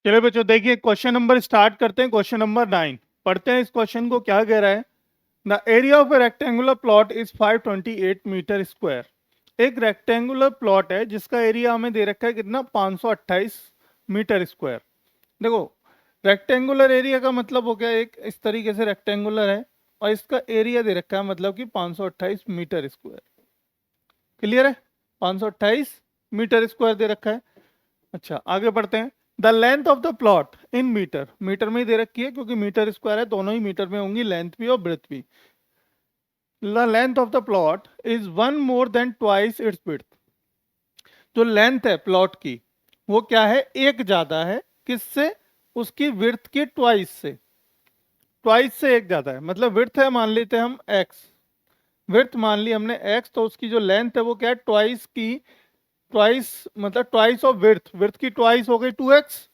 चलिए बच्चों देखिए क्वेश्चन नंबर स्टार्ट करते हैं। क्वेश्चन नंबर 9 पढ़ते हैं। इस क्वेश्चन को क्या कह रहा है। The area of a rectangular plot is 528 metre square. एक रेक्टेंगुलर प्लॉट है जिसका एरिया हमें दे रखा है कितना, 528 मीटर स्क्वायर। देखो रेक्टेंगुलर एरिया का मतलब हो गया एक इस तरीके से रेक्टेंगुलर है और इसका एरिया दे रखा है मतलब कि 528 मीटर स्क्वायर। क्लियर है, 528 मीटर स्क्वायर दे रखा है। अच्छा आगे बढ़ते हैं। The length of the plot in metre, metre में ही दे रखी है क्योंकि मीटर स्क्वायर है, दोनों ही मीटर में होंगी, लेंथ भी और ब्रेथ भी। The length of the plot is one more than twice its width. जो लेंथ है प्लॉट की वो क्या है, एक ज्यादा है किससे, उसकी विड्थ की ट्वाइस से। ट्वाइस से एक ज्यादा है, मतलब विड्थ है मान लेते हैं हम एक्स, विड्थ मान ली हमने एक्स, तो उसकी जो लेंथ है वो क्या है, ट्वाइस की, ट्वाइस मतलब ट्वाइस ऑफ विड्थ, विड्थ की ट्वाइस हो गई 2x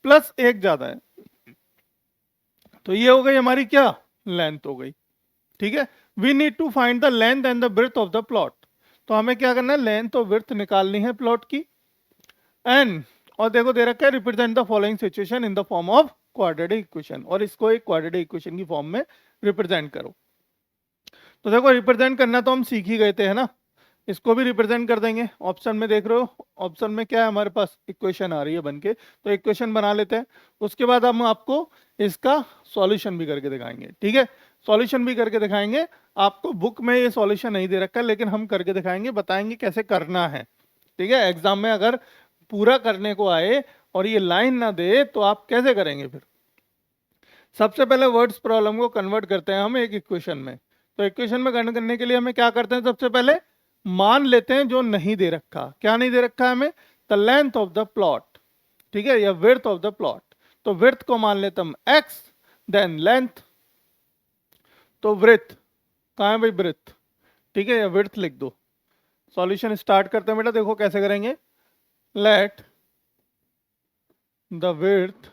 प्लस एक ज्यादा है, तो ये हो गई हमारी क्या, लेंथ हो गई। ठीक है, we need to find the length and the breadth of the plot. तो हमें क्या करना है, लेंथ और ब्रेथ निकालनी है प्लॉट की। एंड और देखो दे रखा है represent the following situation in the form of quadratic equation, और इसको एक क्वाड्रेटिक इक्वेशन की फॉर्म में रिप्रेजेंट करो। तो देखो रिप्रेजेंट करना तो हम सीख ही गए थे, है ना। इसको भी रिप्रेजेंट कर देंगे। ऑप्शन में देख रहे हो, ऑप्शन में क्या है हमारे पास, इक्वेशन आ रही है बनके, तो इक्वेशन बना लेते हैं। उसके बाद हम आपको इसका सॉल्यूशन भी करके दिखाएंगे। ठीक है, सॉल्यूशन भी करके दिखाएंगे। आपको बुक में ये सॉल्यूशन नहीं दे रखा है, लेकिन हम करके दिखाएंगे, बताएंगे कैसे करना है। ठीक है, एग्जाम में अगर पूरा करने को आए और ये लाइन ना दे तो आप कैसे करेंगे फिर। सबसे पहले वर्ड्स प्रॉब्लम को कन्वर्ट करते हैं हम एक इक्वेशन में। तो इक्वेशन में कन्वर्ट करने के लिए हमें क्या करते हैं, सबसे पहले मान लेते हैं जो नहीं दे रखा। क्या नहीं दे रखा है हमें, the length of the plot, ठीक है, या विड्थ ऑफ द प्लॉट। तो विड्थ को मान लेते हम x, देन लेंथ, तो ब्रेथ कहाँ है भाई, ब्रेथ, ठीक है, या विड्थ लिख दो। सॉल्यूशन स्टार्ट करते हैं बेटा, देखो कैसे करेंगे। Let the width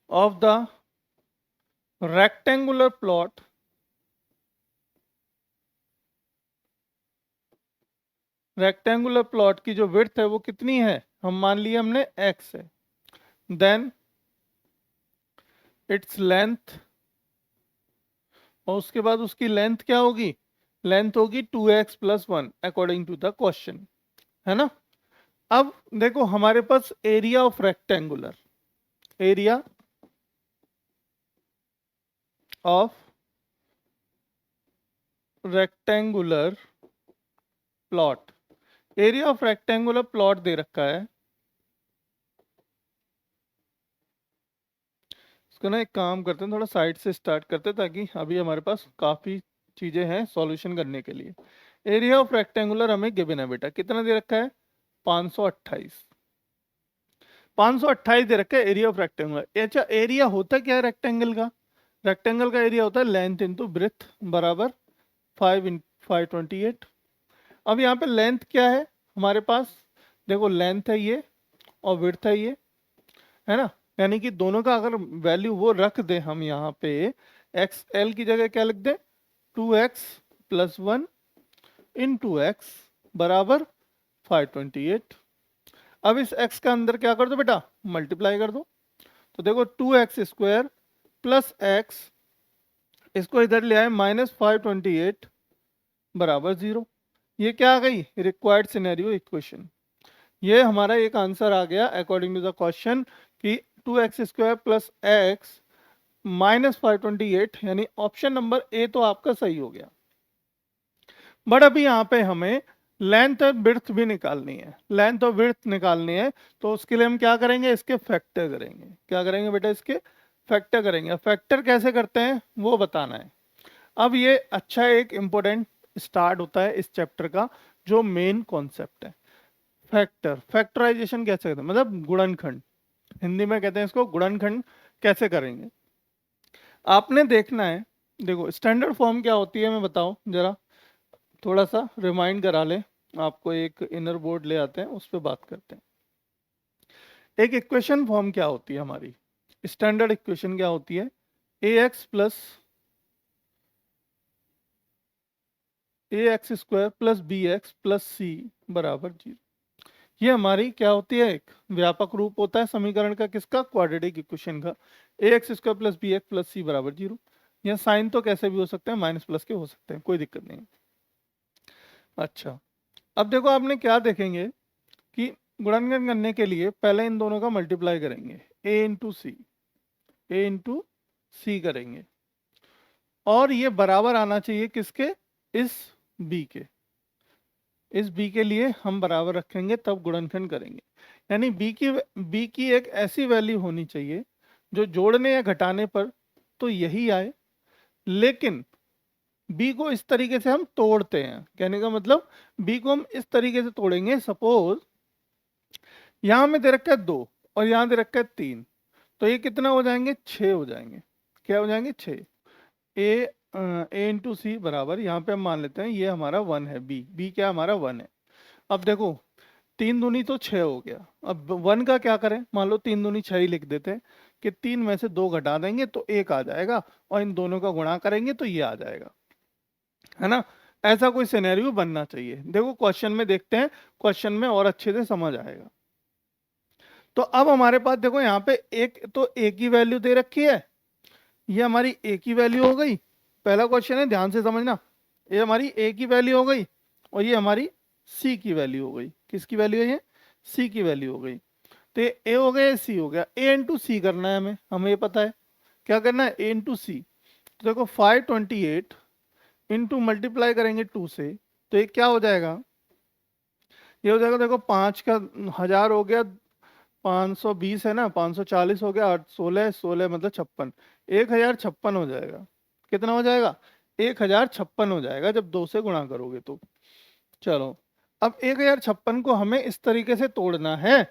of the rectangular plot rectangular plot की जो विड्थ है वो कितनी है, हम मान लिए हमने x है। देन इट्स लेंथ, और उसके बाद उसकी लेंथ क्या होगी, लेंथ होगी 2x plus 1 according to the question, है ना। अब देखो हमारे पास area of rectangular, area of rectangular plot, area of rectangular plot दे रखा है। इसको ना एक काम करते हैं, थोड़ा साइड से स्टार्ट करते हैं ताकि अभी हमारे पास काफ़ी चीज़ें हैं सॉल्यूशन करने के लिए। एरिया ऑफ रेक्टेंगुलर हमें गिवन है बेटा, कितना दे रखा है, 528, 528 दे रखा है एरिया ऑफ रेक्टेंगुलर। अच्छा एरिया होता क्या है रेक्टेंगल का, रेक्टेंगल का एरिया होता है लेंथ इंटू ब्रेथ बराबर 5/528। अब यहाँ पे लेंथ क्या है हमारे पास, देखो लेंथ है ये और विड्थ है ये, है ना। यानी कि दोनों का अगर वैल्यू वो रख दे हम यहाँ पे, एक्स एल की जगह क्या लिख दे, 2x प्लस 1 इन 2x बराबर 528। अब इस x का अंदर क्या कर दो बेटा, मल्टीप्लाई कर दो। तो देखो 2x स्क्वायर प्लस x, इसको इधर ले आए -528 बराबर 0। ये क्या आ गई, रिक्वायर्ड सिनेरियो इक्वेशन। ये हमारा एक आंसर आ गया अकॉर्डिंग टू द क्वेश्चन कि 2x स्क्वायर प्लस एक्स -528, यानी ऑप्शन नंबर ए तो आपका सही हो गया। बट अभी यहाँ पे हमें लेंथ और ब्रेड्थ भी निकालनी है, लेंथ और ब्रेड्थ निकालनी है। तो उसके लिए हम क्या करेंगे, इसके फैक्टर करेंगे। क्या करेंगे बेटा, इसके फैक्टर करेंगे। फैक्टर कैसे करते हैं वो बताना है। अब ये अच्छा एक इम्पोर्टेंट स्टार्ट होता है इस चैप्टर का, जो मेन कॉन्सेप्ट है फैक्टर। फैक्टराइजेशन कैसे करते हैं, मतलब गुणनखंड, हिंदी में कहते हैं इसको गुणनखंड कैसे करेंगे। आपने देखना है, देखो स्टैंडर्ड फॉर्म क्या होती है मैं बताओ जरा, थोड़ा सा रिमाइंड करा ले आपको, एक इनर बोर्ड ले आते हैं उस पर बात करते हैं। एक इक्वेशन फॉर्म क्या होती है हमारी, स्टैंडर्ड इक्वेशन क्या होती है, a x square plus b x plus c बराबर 0। ये हमारी क्या होती है, एक व्यापक रूप होता है समीकरण का, किसका, क्वाड्रेटिक इक्वेशन का। A x square plus b x plus c बराबर 0। यह साइन तो कैसे भी हो सकते हैं, माइनस प्लस के हो सकते हैं, कोई दिक्कत नहीं। अच्छा, अब देखो आपने क्या देखेंगे कि गुणनखंड करने के लिए पहले इन दोनों का मल्टीप्लाई करेंगे, ए इंटू सी, ए इंटू सी करेंगे, और ये बराबर आना चाहिए किसके, इस बी के। इस बी के लिए हम बराबर रखेंगे तब गुणनखंड करेंगे। यानी बी की एक ऐसी वैल्यू होनी चाहिए जो जोड़ने या घटाने पर तो यही आए, लेकिन बी को इस तरीके से हम तोड़ते हैं। कहने का मतलब बी को हम इस तरीके से तोड़ेंगे, सपोज यहां में दे रखा है 2 और यहां दे रखा है 3, तो ये कितना हो जाएंगे, 6 हो जाएंगे। क्या हो जाएंगे, 6। ए इंटू सी बराबर, यहाँ पे हम मान लेते हैं ये हमारा 1 है, बी क्या हमारा 1 है। अब देखो 3 दूनी तो 6 हो गया, अब 1 का क्या करें, मान लो 3 दूनी 6 ही लिख देते हैं कि 3 में से 2 घटा देंगे तो 1 आ जाएगा, और इन दोनों का गुणा करेंगे तो ये आ जाएगा, है ना। ऐसा कोई सिनेरियो बनना चाहिए। देखो क्वेश्चन में देखते हैं, क्वेश्चन में और अच्छे से समझ आएगा। तो अब हमारे पास देखो यहाँ पे एक तो ए की वैल्यू दे रखी है, ये हमारी ए की वैल्यू हो गई। पहला क्वेश्चन है, ध्यान से समझना, ये हमारी ए की वैल्यू हो गई और ये हमारी सी की वैल्यू हो गई। किसकी वैल्यू है ये, सी की वैल्यू हो गई। तो ये ए हो गया, सी हो गया, ए इंटू सी करना है हमें, ये पता है क्या करना है, ए इंटू सी। तो देखो 528 इंटू मल्टीप्लाई करेंगे 2 से, तो ये क्या हो जाएगा, ये हो जाएगा, देखो 5 का 1000 हो गया, 520 है ना, 540 हो गया, 8 16 16 मतलब 56, 1056 हो जाएगा। कितना हो जाएगा, 1056 हो जाएगा जब 2 से गुणा करोगे तो। चलो, अब 1056 को हमें इस तरीके से तोड़ना है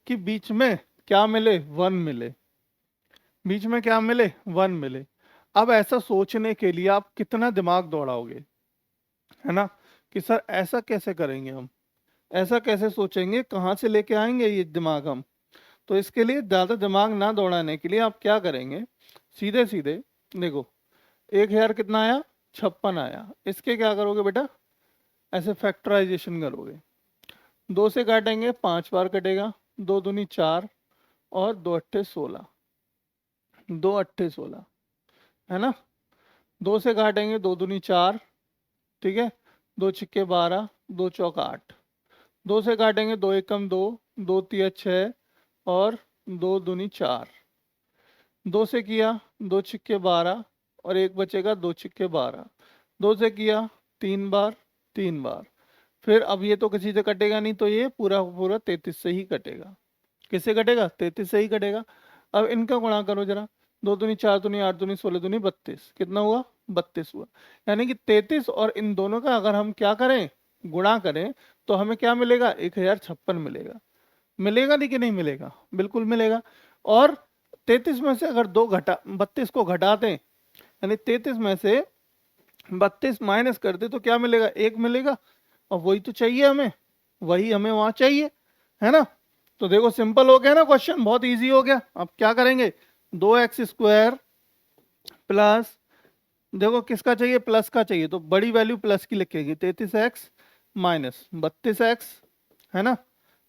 कि बीच में क्या मिले, 1 मिले, बीच में क्या मिले, 1 मिले। अब ऐसा सोचने के लिए आप कितना दिमाग दौड़ाओगे, है ना, कि सर ऐसा कैसे करेंगे हम, ऐसा कैसे सोचेंगे, कहाँ से लेके आएंगे ये दिमाग हम। तो इसके लिए ज़्यादा दिमाग ना दौड़ाने के लिए आप क्या करेंगे, सीधे सीधे देखो 1000 कितना आया, 56 आया। इसके क्या करोगे बेटा, ऐसे फैक्टराइजेशन करोगे, 2 से काटेंगे 5 बार कटेगा, 2 दूनी 4 और 2 अट्ठे 16, 2 अट्ठे 16, है ना। 2 से काटेंगे, 2 दूनी 4, ठीक है, 2 छिक्के 12, 2 चौका 8, 2 से काटेंगे, 2 एकम 2, 2 तिया 6 और 2 दूनी 4, 2 से किया 2 छिक्के 12 और एक बचेगा 2 छिक्के 12, 2 से किया 3 बार, 3 बार। फिर अब ये तो किसी से कटेगा नहीं, तो ये पूरा पूरा 33 से ही कटेगा। किससे कटेगा, 33 से ही कटेगा। अब इनका गुणा करो जरा, 2 दूनी 4 दूनी 8 दूनी 16 दूनी 32, कितना हुआ, 32 हुआ। यानी कि 33 और इन दोनों का अगर हम क्या करें, गुणा करें, तो हमें क्या मिलेगा, 1056 मिलेगा। मिलेगा नहीं कि नहीं मिलेगा, बिल्कुल मिलेगा। और 33 में से अगर 32 को घटा दें, यानी 33 में से 32 माइनस कर दे तो क्या मिलेगा, 1 मिलेगा। और वही तो चाहिए हमें, वही हमें वहां चाहिए, है ना। तो देखो सिंपल हो गया ना क्वेश्चन, बहुत इजी हो गया। अब क्या करेंगे, 2x² प्लस, देखो किसका चाहिए, प्लस का चाहिए, तो बड़ी वैल्यू प्लस की लिखेगी, 33x माइनस 32x, है ना,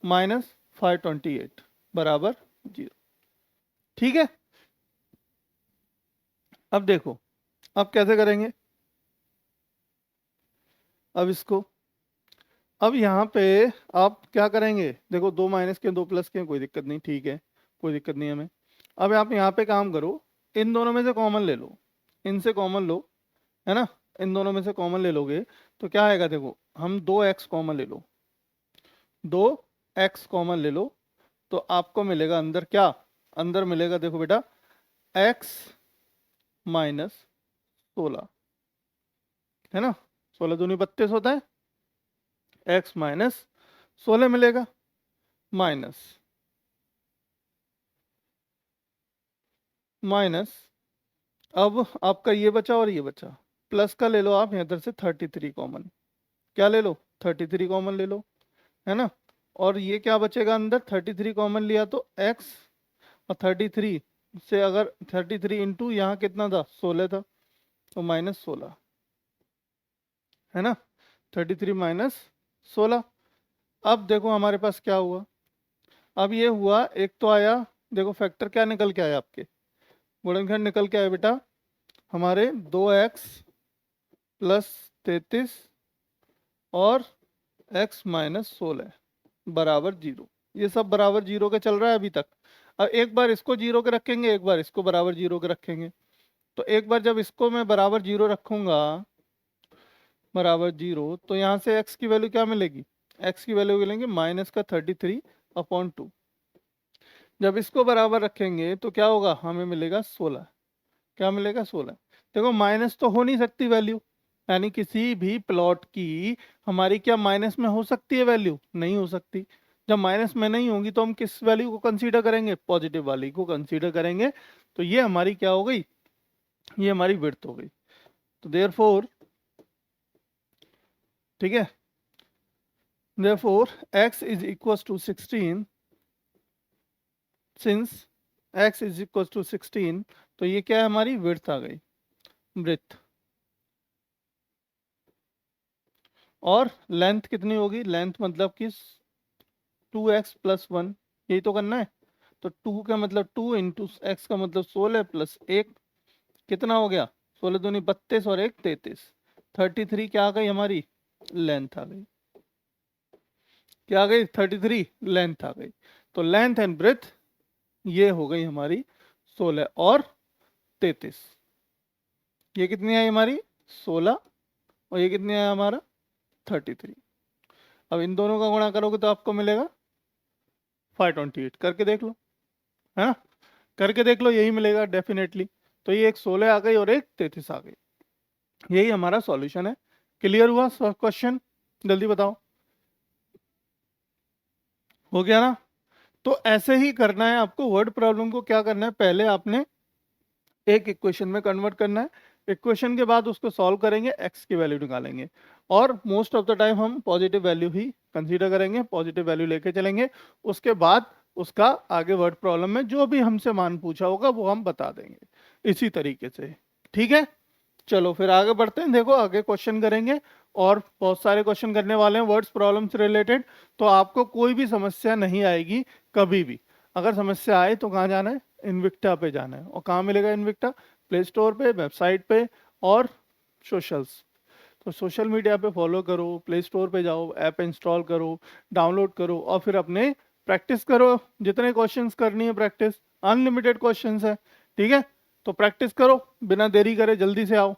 माइनस 528 बराबर 0। ठीक है, अब देखो अब कैसे करेंगे, अब इसको, अब यहाँ पे आप क्या करेंगे, देखो 2 माइनस के 2 प्लस के, कोई दिक्कत नहीं, ठीक है, कोई दिक्कत नहीं हमें। अब आप यहाँ पे काम करो, इन दोनों में से कॉमन ले लो, इनसे कॉमन लो, है ना, इन दोनों में से कॉमन ले लोगे तो क्या आएगा, देखो हम 2x कॉमन ले लो, 2x कॉमन ले लो, तो आपको मिलेगा अंदर क्या, अंदर मिलेगा देखो बेटा x माइनस 16, है ना, 16 दूनी 32 होता है, x माइनस 16 मिलेगा, माइनस माइनस, अब आपका ये बचा और ये बचा, प्लस का ले लो आप इधर से 33 कॉमन, क्या ले लो, 33 कॉमन ले लो, है ना। और ये क्या बचेगा अंदर, 33 कॉमन लिया तो x, और 33 से अगर 33 इंटू यहाँ कितना था, 16 था, तो माइनस 16, है ना, 33 माइनस 16। अब देखो हमारे पास क्या हुआ, अब ये हुआ, एक तो आया, देखो फैक्टर क्या निकल के आया आपके, गुणनखंड निकल के आया बेटा हमारे 2x प्लस 33 और x माइनस 16 बराबर 0। ये सब बराबर 0 के चल रहा है अभी तक। अब एक बार इसको 0 के रखेंगे, एक बार इसको बराबर 0 के रखेंगे। तो एक बार जब इसको मैं बराबर 0 रखूंगा, बराबर 0, तो यहाँ से x की वैल्यू क्या मिलेगी, x की वैल्यू मिलेंगे माइनस का 33/2। जब इसको बराबर रखेंगे तो क्या होगा, हमें मिलेगा 16। क्या मिलेगा, 16। देखो माइनस तो हो नहीं सकती वैल्यू, यानी किसी भी प्लॉट की हमारी क्या माइनस में हो सकती है वैल्यू, नहीं हो सकती। जब माइनस में नहीं होंगी तो हम किस वैल्यू को कंसीडर करेंगे, पॉजिटिव वाली को कंसीडर करेंगे। तो ये हमारी क्या हो गई, ये हमारी विड्थ हो गई। तो देयरफॉर, ठीक है, therefore x is equal to 16, since x is equal to 16, तो ये क्या है, हमारी विड्थ आ गई, ब्रेथ। और लेंथ कितनी होगी, लेंथ मतलब कि 2x प्लस 1, यही तो करना है। तो 2 का मतलब 2 इंटू एक्स का मतलब 16 प्लस 1, कितना हो गया, 16 दूनी 32 और 1 33, 33 क्या आ गई हमारी, लेंथ आ गई। क्या आ गई, 33 लेंथ आ गई। तो लेंथ एंड ब्रेथ ये हो गई हमारी 16 और 33। ये कितनी आई हमारी, 16, और ये कितनी आया हमारा 33। अब इन दोनों का गुणा करोगे तो आपको मिलेगा 528। करके देख लो, है ना, करके देख लो, यही मिलेगा डेफिनेटली। तो ये एक 16 आ गई और एक 33 आ गई, यही हमारा सॉल्यूशन है। क्लियर हुआ क्वेश्चन, जल्दी बताओ, हो गया ना। तो ऐसे ही करना है आपको, वर्ड प्रॉब्लम को क्या करना है, पहले आपने एक इक्वेशन में कन्वर्ट करना है, इक्वेशन के बाद उसको सॉल्व करेंगे, एक्स की वैल्यू निकालेंगे, और मोस्ट ऑफ द टाइम हम पॉजिटिव वैल्यू ही कंसीडर करेंगे, पॉजिटिव वैल्यू लेके चलेंगे। उसके बाद उसका आगे वर्ड प्रॉब्लम में जो भी हमसे मान पूछा होगा वो हम बता देंगे इसी तरीके से, ठीक है। चलो फिर आगे बढ़ते हैं, देखो आगे क्वेश्चन करेंगे, और बहुत सारे क्वेश्चन करने वाले हैं वर्ड्स प्रॉब्लम से रिलेटेड। तो आपको कोई भी समस्या नहीं आएगी कभी भी। अगर समस्या आए तो कहाँ जाना है, इनविक्टा पे जाना है। और कहाँ मिलेगा इनविक्टा, प्ले स्टोर पे, वेबसाइट पे, और सोशल्स। तो सोशल मीडिया पे फॉलो करो, प्ले स्टोर पे जाओ, ऐप इंस्टॉल करो, डाउनलोड करो, और फिर अपने प्रैक्टिस करो, जितने क्वेश्चंस करनी है प्रैक्टिस, अनलिमिटेड क्वेश्चंस है, ठीक है। तो प्रैक्टिस करो, बिना देरी करे जल्दी से आओ।